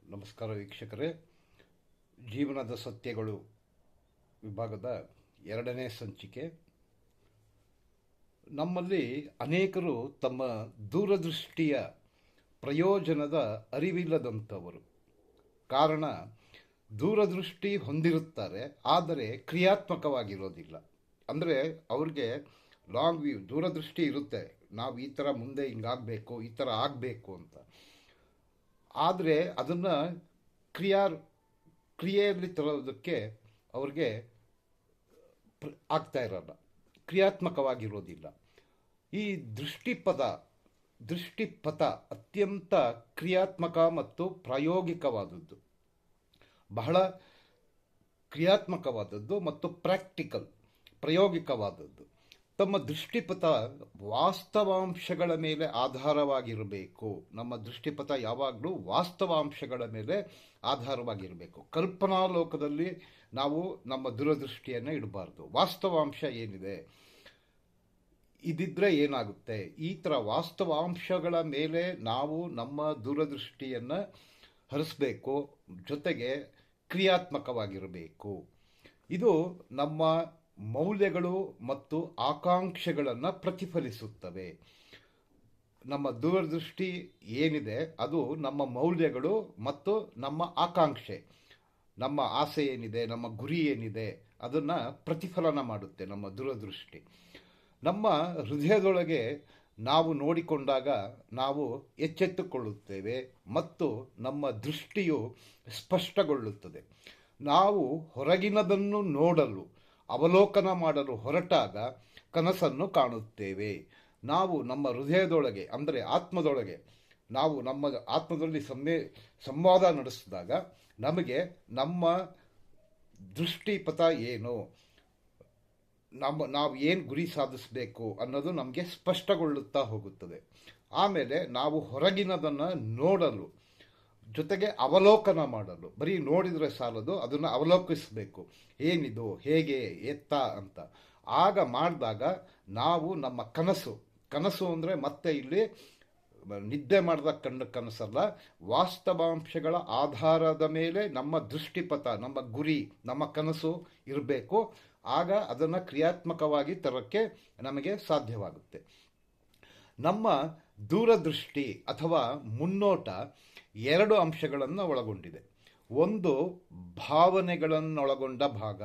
ನಮಸ್ಕಾರ ವೀಕ್ಷಕರೇ. ಜೀವನದ ಸತ್ಯಗಳು ವಿಭಾಗದ 2ನೇ ಸಂಚಿಕೆ. ನಮ್ಮಲ್ಲಿ ಅನೇಕರು ತಮ್ಮ ದೂರದೃಷ್ಟಿಯ ಪ್ರಯೋಜನದ ಅರಿವಿಲ್ಲದಂಥವರು. ಕಾರಣ, ದೂರದೃಷ್ಟಿ ಹೊಂದಿರುತ್ತಾರೆ, ಆದರೆ ಕ್ರಿಯಾತ್ಮಕವಾಗಿರೋದಿಲ್ಲ. ಅಂದರೆ ಅವ್ರಿಗೆ ಲಾಂಗ್ ವ್ಯೂ ದೂರದೃಷ್ಟಿ ಇರುತ್ತೆ, ನಾವು ಈ ಥರ ಮುಂದೆ ಹಿಂಗಾಗಬೇಕು, ಈ ಥರ ಆಗಬೇಕು ಅಂತ. ಆದರೆ ಅದನ್ನು ಕ್ರಿಯೆಯಲ್ಲಿ ತರೋದಕ್ಕೆ ಅವ್ರಿಗೆ ಆಗ್ತಾ ಇರಲ್ಲ, ಕ್ರಿಯಾತ್ಮಕವಾಗಿರೋದಿಲ್ಲ. ಈ ದೃಷ್ಟಿಪಥ ಅತ್ಯಂತ ಕ್ರಿಯಾತ್ಮಕ ಮತ್ತು ಪ್ರಾಯೋಗಿಕವಾದದ್ದು, ಬಹಳ ಕ್ರಿಯಾತ್ಮಕವಾದದ್ದು ಮತ್ತು ಪ್ರಾಯೋಗಿಕವಾದದ್ದು. ತಮ್ಮ ದೃಷ್ಟಿಪಥ ವಾಸ್ತವಾಂಶಗಳ ಮೇಲೆ ಆಧಾರವಾಗಿರಬೇಕು. ನಮ್ಮ ದೃಷ್ಟಿಪಥ ಯಾವಾಗಲೂ ವಾಸ್ತವಾಂಶಗಳ ಮೇಲೆ ಆಧಾರವಾಗಿರಬೇಕು. ಕಲ್ಪನಾ ಲೋಕದಲ್ಲಿ ನಾವು ನಮ್ಮ ದೂರದೃಷ್ಟಿಯನ್ನು ಇಡಬಾರ್ದು. ವಾಸ್ತವಾಂಶ ಏನಿದೆ, ಇದಿದ್ರೆ ಏನಾಗುತ್ತೆ, ಈ ಥರ ವಾಸ್ತವಾಂಶಗಳ ಮೇಲೆ ನಾವು ನಮ್ಮ ದೂರದೃಷ್ಟಿಯನ್ನು ಹರಿಸಬೇಕು. ಜೊತೆಗೆ ಕ್ರಿಯಾತ್ಮಕವಾಗಿರಬೇಕು. ಇದು ನಮ್ಮ ಮೌಲ್ಯಗಳು ಮತ್ತು ಆಕಾಂಕ್ಷೆಗಳನ್ನು ಪ್ರತಿಫಲಿಸುತ್ತವೆ. ನಮ್ಮ ದೂರದೃಷ್ಟಿ ಏನಿದೆ ಅದು ನಮ್ಮ ಮೌಲ್ಯಗಳು ಮತ್ತು ನಮ್ಮ ಆಕಾಂಕ್ಷೆ, ನಮ್ಮ ಆಸೆ ಏನಿದೆ, ನಮ್ಮ ಗುರಿ ಏನಿದೆ, ಅದನ್ನು ಪ್ರತಿಫಲನ ಮಾಡುತ್ತೆ ನಮ್ಮ ದೂರದೃಷ್ಟಿ. ನಮ್ಮ ಹೃದಯದೊಳಗೆ ನಾವು ನೋಡಿಕೊಂಡಾಗ ನಾವು ಎಚ್ಚೆತ್ತುಕೊಳ್ಳುತ್ತೇವೆ ಮತ್ತು ನಮ್ಮ ದೃಷ್ಟಿಯು ಸ್ಪಷ್ಟಗೊಳ್ಳುತ್ತದೆ. ನಾವು ಹೊರಗಿನದನ್ನು ನೋಡಲು, ಅವಲೋಕನ ಮಾಡಲು ಹೊರಟಾಗ ಕನಸನ್ನು ಕಾಣುತ್ತೇವೆ. ನಾವು ನಮ್ಮ ಹೃದಯದೊಳಗೆ, ಅಂದರೆ ಆತ್ಮದೊಳಗೆ, ನಾವು ನಮ್ಮ ಆತ್ಮದಲ್ಲಿ ಸಂವಾದ ನಡೆಸಿದಾಗ ನಮಗೆ ನಮ್ಮ ದೃಷ್ಟಿಪಥ ಏನು, ನಾವು ಏನು ಗುರಿ ಸಾಧಿಸಬೇಕು ಅನ್ನೋದು ನಮಗೆ ಸ್ಪಷ್ಟಗೊಳ್ಳುತ್ತಾ ಹೋಗುತ್ತದೆ. ಆಮೇಲೆ ನಾವು ಹೊರಗಿನದನ್ನು ನೋಡಲು, ಜೊತೆಗೆ ಅವಲೋಕನ ಮಾಡಲು, ಬರೀ ನೋಡಿದರೆ ಸಾಲದು, ಅದನ್ನು ಅವಲೋಕಿಸಬೇಕು. ಏನಿದು, ಹೇಗೆ, ಎತ್ತ ಅಂತ. ಆಗ ಮಾಡಿದಾಗ ನಾವು ನಮ್ಮ ಕನಸು ಅಂದರೆ ಮತ್ತೆ ಇಲ್ಲಿ ನಿದ್ದೆ ಮಾಡಿದಾಗ ಕಂಡ ಕನಸಲ್ಲ, ವಾಸ್ತವಾಂಶಗಳ ಆಧಾರದ ಮೇಲೆ ನಮ್ಮ ದೃಷ್ಟಿಪಥ, ನಮ್ಮ ಗುರಿ, ನಮ್ಮ ಕನಸು ಇರಬೇಕು. ಆಗ ಅದನ್ನು ಕ್ರಿಯಾತ್ಮಕವಾಗಿ ತರೋಕ್ಕೆ ನಮಗೆ ಸಾಧ್ಯವಾಗುತ್ತೆ. ನಮ್ಮ ದೂರದೃಷ್ಟಿ ಅಥವಾ ಮುನ್ನೋಟ 2 ಅಂಶಗಳನ್ನು ಒಳಗೊಂಡಿದೆ. ಒಂದು ಭಾವನೆಗಳನ್ನೊಳಗೊಂಡ ಭಾಗ.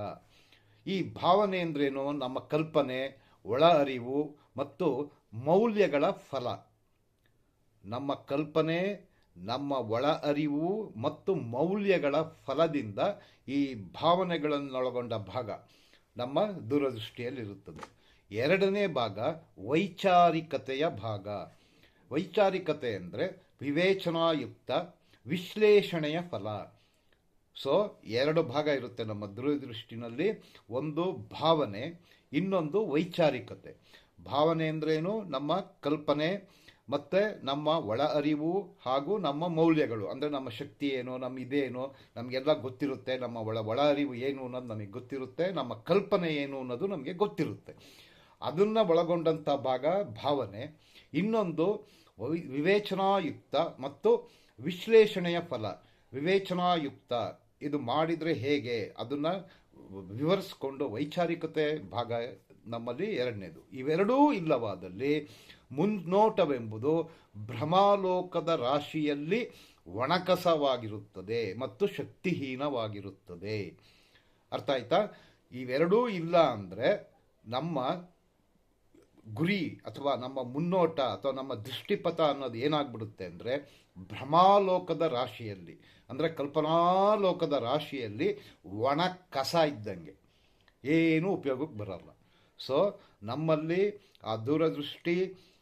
ಈ ಭಾವನೆ ಅಂದ್ರೇನು, ನಮ್ಮ ಕಲ್ಪನೆ, ಒಳ ಅರಿವು ಮತ್ತು ಮೌಲ್ಯಗಳ ಫಲ. ನಮ್ಮ ಕಲ್ಪನೆ, ನಮ್ಮ ಒಳ ಅರಿವು ಮತ್ತು ಮೌಲ್ಯಗಳ ಫಲದಿಂದ ಈ ಭಾವನೆಗಳನ್ನೊಳಗೊಂಡ ಭಾಗ ನಮ್ಮ ದೂರದೃಷ್ಟಿಯಲ್ಲಿರುತ್ತದೆ. 2ನೇ ಭಾಗ ವೈಚಾರಿಕತೆಯ ಭಾಗ. ವೈಚಾರಿಕತೆ ಅಂದರೆ ವಿವೇಚನಾಯುಕ್ತ ವಿಶ್ಲೇಷಣೆಯ ಫಲ. ಸೊ 2 ಭಾಗ ಇರುತ್ತೆ ನಮ್ಮ ದೂರದೃಷ್ಟಿನಲ್ಲಿ. ಒಂದು ಭಾವನೆ, ಇನ್ನೊಂದು ವೈಚಾರಿಕತೆ. ಭಾವನೆ ಅಂದ್ರೇನು, ನಮ್ಮ ಕಲ್ಪನೆ ಮತ್ತು ನಮ್ಮ ಒಳ ಅರಿವು ಹಾಗೂ ನಮ್ಮ ಮೌಲ್ಯಗಳು. ಅಂದರೆ ನಮ್ಮ ಶಕ್ತಿ ಏನು, ನಮ್ಮ ಇದೇನು, ನಮಗೆಲ್ಲ ಗೊತ್ತಿರುತ್ತೆ. ನಮ್ಮ ಒಳ ಅರಿವು ಏನು ಅನ್ನೋದು ನಮಗೆ ಗೊತ್ತಿರುತ್ತೆ. ನಮ್ಮ ಕಲ್ಪನೆ ಏನು ಅನ್ನೋದು ನಮಗೆ ಗೊತ್ತಿರುತ್ತೆ. ಅದನ್ನು ಒಳಗೊಂಡಂಥ ಭಾಗ ಭಾವನೆ. ಇನ್ನೊಂದು ವಿವೇಚನಾಯುಕ್ತ ಮತ್ತು ವಿಶ್ಲೇಷಣೆಯ ಫಲ. ವಿವೇಚನಾಯುಕ್ತ, ಇದು ಮಾಡಿದರೆ ಹೇಗೆ, ಅದನ್ನು ವಿವರಿಸಿಕೊಂಡು ವೈಚಾರಿಕತೆ ಭಾಗ ನಮ್ಮಲ್ಲಿ 2ನೇದು. ಇವೆರಡೂ ಇಲ್ಲವಾದಲ್ಲಿ ಮುನ್ನೋಟವೆಂಬುದು ಭ್ರಮಾಲೋಕದ ರಾಶಿಯಲ್ಲಿ ಒಣಕಸವಾಗಿರುತ್ತದೆ ಮತ್ತು ಶಕ್ತಿಹೀನವಾಗಿರುತ್ತದೆ. ಅರ್ಥ ಆಯ್ತಾ? ಇವೆರಡೂ ಇಲ್ಲ ಅಂದರೆ ನಮ್ಮ ಗುರಿ ಅಥವಾ ನಮ್ಮ ಮುನ್ನೋಟ ಅಥವಾ ನಮ್ಮ ದೃಷ್ಟಿಪಥ ಅನ್ನೋದು ಏನಾಗ್ಬಿಡುತ್ತೆ ಅಂದರೆ ಭ್ರಮಾಲೋಕದ ರಾಶಿಯಲ್ಲಿ, ಅಂದರೆ ಕಲ್ಪನಾಲೋಕದ ರಾಶಿಯಲ್ಲಿ ಒಣ ಕಸ ಇದ್ದಂಗೆ, ಏನೂ ಉಪಯೋಗಕ್ಕೆ ಬರಲ್ಲ. ಸೊ ನಮ್ಮಲ್ಲಿ ಆ ದೂರದೃಷ್ಟಿ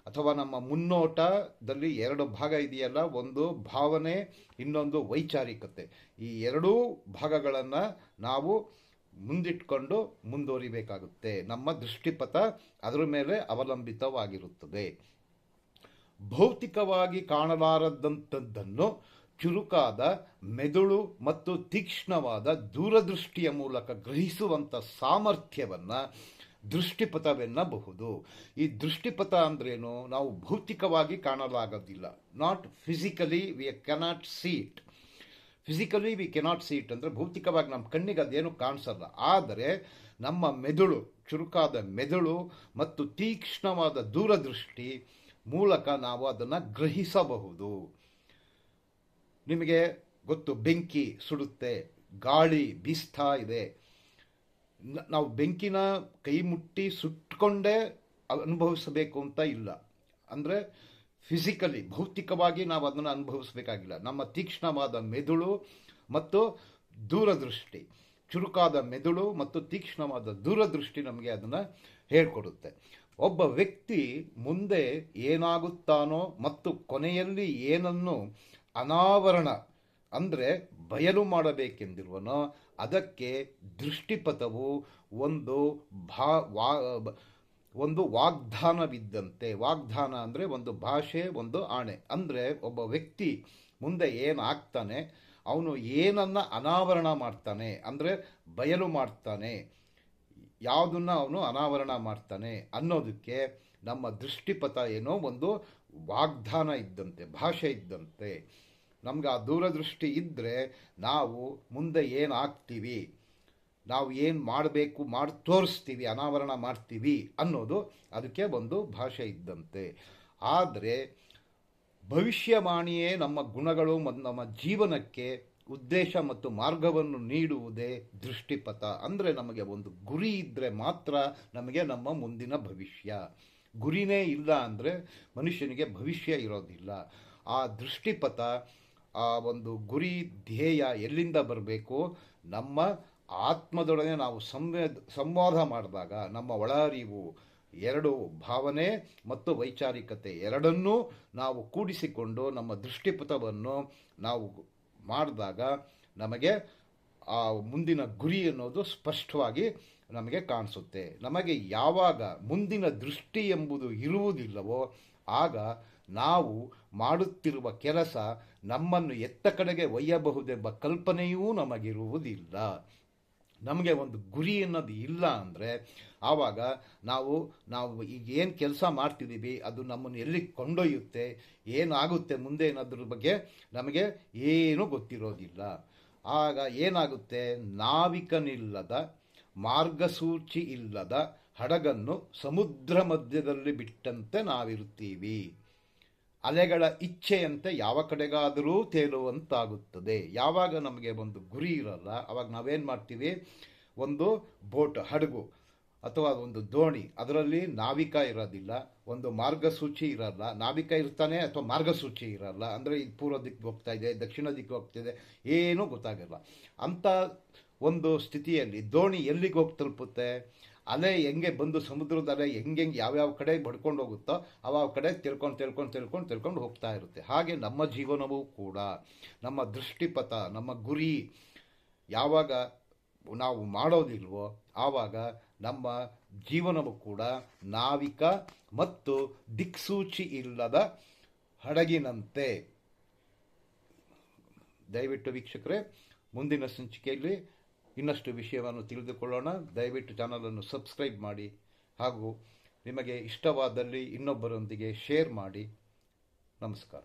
ಅಥವಾ ನಮ್ಮ ಮುನ್ನೋಟದಲ್ಲಿ 2 ಭಾಗ ಇದೆಯಲ್ಲ, ಒಂದು ಭಾವನೆ, ಇನ್ನೊಂದು ವೈಚಾರಿಕತೆ. ಈ 2 ಭಾಗಗಳನ್ನು ನಾವು ಮುಂದಿಟ್ಕೊಂಡು ಮುಂದುವರಿಬೇಕಾಗುತ್ತೆ. ನಮ್ಮ ದೃಷ್ಟಿಪಥ ಅದರ ಮೇಲೆ ಅವಲಂಬಿತವಾಗಿರುತ್ತದೆ. ಭೌತಿಕವಾಗಿ ಕಾಣಲಾರದಂಥದ್ದನ್ನು ಚುರುಕಾದ ಮೆದುಳು ಮತ್ತು ತೀಕ್ಷ್ಣವಾದ ದೂರದೃಷ್ಟಿಯ ಮೂಲಕ ಗ್ರಹಿಸುವಂಥ ಸಾಮರ್ಥ್ಯವನ್ನು ದೃಷ್ಟಿಪಥವೆನ್ನಬಹುದು. ಈ ದೃಷ್ಟಿಪಥ ಅಂದ್ರೇನು, ನಾವು ಭೌತಿಕವಾಗಿ ಕಾಣಲಾಗೋದಿಲ್ಲ, not physically we cannot see it. Physically we cannot see it, ಅಂದರೆ ಭೌತಿಕವಾಗಿ ನಮ್ಮ ಕಣ್ಣಿಗೆ ಅದೇನು ಕಾಣಿಸಲ್ಲ. ಆದರೆ ನಮ್ಮ ಮೆದುಳು, ಚುರುಕಾದ ಮೆದುಳು ಮತ್ತು ತೀಕ್ಷ್ಣವಾದ ದೂರದೃಷ್ಟಿ ಮೂಲಕ ನಾವು ಅದನ್ನು ಗ್ರಹಿಸಬಹುದು. ನಿಮಗೆ ಗೊತ್ತು, ಬೆಂಕಿ ಸುಡುತ್ತೆ, ಗಾಳಿ ಬೀಸ್ತಾ ಇದೆ. ನಾವು ಬೆಂಕಿನ ಕೈ ಮುಟ್ಟಿ ಸುಟ್ಟುಕೊಂಡೇ ಅನುಭವಿಸಬೇಕು ಅಂತ ಇಲ್ಲ. ಅಂದರೆ ಫಿಸಿಕಲಿ, ಭೌತಿಕವಾಗಿ ನಾವು ಅದನ್ನು ಅನುಭವಿಸಬೇಕಾಗಿಲ್ಲ. ನಮ್ಮ ತೀಕ್ಷ್ಣವಾದ ಮೆದುಳು ಮತ್ತು ದೂರದೃಷ್ಟಿ, ಚುರುಕಾದ ಮೆದುಳು ಮತ್ತು ತೀಕ್ಷ್ಣವಾದ ದೂರದೃಷ್ಟಿ ನಮಗೆ ಅದನ್ನು ಹೇಳಿಕೊಡುತ್ತೆ. ಒಬ್ಬ ವ್ಯಕ್ತಿ ಮುಂದೆ ಏನಾಗುತ್ತಾನೋ ಮತ್ತು ಕೊನೆಯಲ್ಲಿ ಏನನ್ನು ಅನಾವರಣ ಅಂದರೆ ಬಯಲು ಮಾಡಬೇಕೆಂದಿರುವನೋ ಅದಕ್ಕೆ ದೃಷ್ಟಿಪಥವು ಒಂದು ವಾಗ್ದಾನವಿದ್ದಂತೆ. ವಾಗ್ದಾನ ಅಂದರೆ ಒಂದು ಭಾಷೆ, ಒಂದು ಆಣೆ. ಅಂದರೆ ಒಬ್ಬ ವ್ಯಕ್ತಿ ಮುಂದೆ ಏನಾಗ್ತಾನೆ, ಅವನು ಏನನ್ನು ಅನಾವರಣ ಮಾಡ್ತಾನೆ ಅಂದರೆ ಬಯಲು ಮಾಡ್ತಾನೆ, ಯಾವುದನ್ನು ಅವನು ಅನಾವರಣ ಮಾಡ್ತಾನೆ ಅನ್ನೋದಕ್ಕೆ ನಮ್ಮ ದೃಷ್ಟಿಪಥ ಏನೋ ಒಂದು ವಾಗ್ದಾನ ಇದ್ದಂತೆ, ಭಾಷೆ ಇದ್ದಂತೆ. ನಮ್ಗೆ ಆ ದೂರದೃಷ್ಟಿ ಇದ್ದರೆ ನಾವು ಮುಂದೆ ಏನಾಗ್ತೀವಿ, ನಾವು ಏನು ಮಾಡಬೇಕು ಮಾಡಿ ತೋರಿಸ್ತೀವಿ, ಅನಾವರಣ ಮಾಡ್ತೀವಿ ಅನ್ನೋದು ಅದಕ್ಕೆ ಒಂದು ಭಾಷೆ ಇದ್ದಂತೆ. ಆದರೆ ಭವಿಷ್ಯವಾಣಿಯೇ ನಮ್ಮ ಗುಣಗಳು ಮತ್ತು ನಮ್ಮ ಜೀವನಕ್ಕೆ ಉದ್ದೇಶ ಮತ್ತು ಮಾರ್ಗವನ್ನು ನೀಡುವುದೇ ದೃಷ್ಟಿಪಥ. ಅಂದರೆ ನಮಗೆ ಒಂದು ಗುರಿ ಇದ್ದರೆ ಮಾತ್ರ ನಮಗೆ ನಮ್ಮ ಮುಂದಿನ ಭವಿಷ್ಯ. ಗುರಿನೇ ಇಲ್ಲ ಅಂದರೆ ಮನುಷ್ಯನಿಗೆ ಭವಿಷ್ಯ ಇರೋದಿಲ್ಲ. ಆ ದೃಷ್ಟಿಪಥ, ಆ ಒಂದು ಗುರಿ ಧ್ಯೇಯ ಎಲ್ಲಿಂದ ಬರಬೇಕು? ನಮ್ಮ ಆತ್ಮದೊಡನೆ ನಾವು ಸಂವಾದ ಮಾಡಿದಾಗ ನಮ್ಮ ಒಳ ಅರಿವು, ಎರಡು ಭಾವನೆ ಮತ್ತು ವೈಚಾರಿಕತೆ ಎರಡನ್ನೂ ನಾವು ಕೂಡಿಸಿಕೊಂಡು ನಮ್ಮ ದೃಷ್ಟಿಪಥವನ್ನು ನಾವು ಮಾಡಿದಾಗ ನಮಗೆ ಆ ಮುಂದಿನ ಗುರಿ ಅನ್ನೋದು ಸ್ಪಷ್ಟವಾಗಿ ನಮಗೆ ಕಾಣಿಸುತ್ತೆ. ನಮಗೆ ಯಾವಾಗ ಮುಂದಿನ ದೃಷ್ಟಿ ಎಂಬುದು ಇರುವುದಿಲ್ಲವೋ ಆಗ ನಾವು ಮಾಡುತ್ತಿರುವ ಕೆಲಸ ನಮ್ಮನ್ನು ಎತ್ತ ಕಡೆಗೆ ಒಯ್ಯಬಹುದೆಂಬ ಕಲ್ಪನೆಯೂ ನಮಗಿರುವುದಿಲ್ಲ. ನಮಗೆ ಒಂದು ಗುರಿ ಅನ್ನೋದು ಇಲ್ಲ ಅಂದರೆ ಆವಾಗ ನಾವು ಈಗ ಏನು ಕೆಲಸ ಮಾಡ್ತಿದ್ದೀವಿ ಅದು ನಮ್ಮನ್ನು ಎಲ್ಲಿ ಕೊಂಡೊಯ್ಯುತ್ತೆ, ಏನಾಗುತ್ತೆ ಮುಂದೆ ಅನ್ನೋದ್ರ ಬಗ್ಗೆ ನಮಗೆ ಏನೂ ಗೊತ್ತಿರೋದಿಲ್ಲ. ಆಗ ಏನಾಗುತ್ತೆ, ನಾವಿಕನಿಲ್ಲದ, ಮಾರ್ಗಸೂಚಿ ಇಲ್ಲದ ಹಡಗನ್ನು ಸಮುದ್ರ ಮಧ್ಯದಲ್ಲಿ ಬಿಟ್ಟಂತೆ ನಾವಿರುತ್ತೀವಿ. ಅಲೆಗಳ ಇಚ್ಛೆಯಂತೆ ಯಾವ ಕಡೆಗಾದರೂ ತೇಲುವಂತಾಗುತ್ತದೆ. ಯಾವಾಗ ನಮಗೆ ಒಂದು ಗುರಿ ಇರಲ್ಲ ಆವಾಗ ನಾವೇನು ಮಾಡ್ತೀವಿ, ಒಂದು ಬೋಟ್, ಹಡಗು ಅಥವಾ ಒಂದು ದೋಣಿ, ಅದರಲ್ಲಿ ನಾವಿಕ ಇರೋದಿಲ್ಲ, ಒಂದು ಮಾರ್ಗಸೂಚಿ ಇರಲ್ಲ. ನಾವಿಕ ಇರ್ತಾನೆ ಅಥವಾ ಮಾರ್ಗಸೂಚಿ ಇರಲ್ಲ. ಅಂದರೆ ಇದು ಪೂರ್ವ ದಿಕ್ಕಿಗೆ ಹೋಗ್ತಾ ಇದೆ, ದಕ್ಷಿಣ ದಿಕ್ಕಿಗೆ ಹೋಗ್ತಿದೆ, ಏನೂ ಗೊತ್ತಾಗಲ್ಲ. ಅಂಥ ಒಂದು ಸ್ಥಿತಿಯಲ್ಲಿ ದೋಣಿ ಎಲ್ಲಿಗೆ ಹೋಗಿ ತಲುಪುತ್ತೆ? ಅಲೆ ಹೆಂಗೆ ಬಂದು ಸಮುದ್ರದ ಅಲೆ ಹೆಂಗೆ ಯಾವ್ಯಾವ ಕಡೆ ಬಡ್ಕೊಂಡು ಹೋಗುತ್ತೋ ಅವ ಕಡೆ ತಿಳ್ಕೊಂಡು ಹೋಗ್ತಾ ಇರುತ್ತೆ. ಹಾಗೆ ನಮ್ಮ ಜೀವನವೂ ಕೂಡ, ನಮ್ಮ ದೃಷ್ಟಿಪಥ, ನಮ್ಮ ಗುರಿ ಯಾವಾಗ ನಾವು ಮಾಡೋದಿಲ್ವೋ ಆವಾಗ ನಮ್ಮ ಜೀವನವೂ ಕೂಡ ನಾವಿಕ ಮತ್ತು ದಿಕ್ಸೂಚಿ ಇಲ್ಲದ ಹಡಗಿನಂತೆ. ದಯವಿಟ್ಟು ವೀಕ್ಷಕರೇ, ಮುಂದಿನ ಸಂಚಿಕೆಯಲ್ಲಿ ಇನ್ನಷ್ಟು ವಿಷಯವನ್ನು ತಿಳಿದುಕೊಳ್ಳೋಣ. ದಯವಿಟ್ಟು ಚಾನಲನ್ನು ಸಬ್ಸ್ಕ್ರೈಬ್ ಮಾಡಿ ಹಾಗೂ ನಿಮಗೆ ಇಷ್ಟವಾದಲ್ಲಿ ಇನ್ನೊಬ್ಬರೊಂದಿಗೆ ಶೇರ್ ಮಾಡಿ. ನಮಸ್ಕಾರ.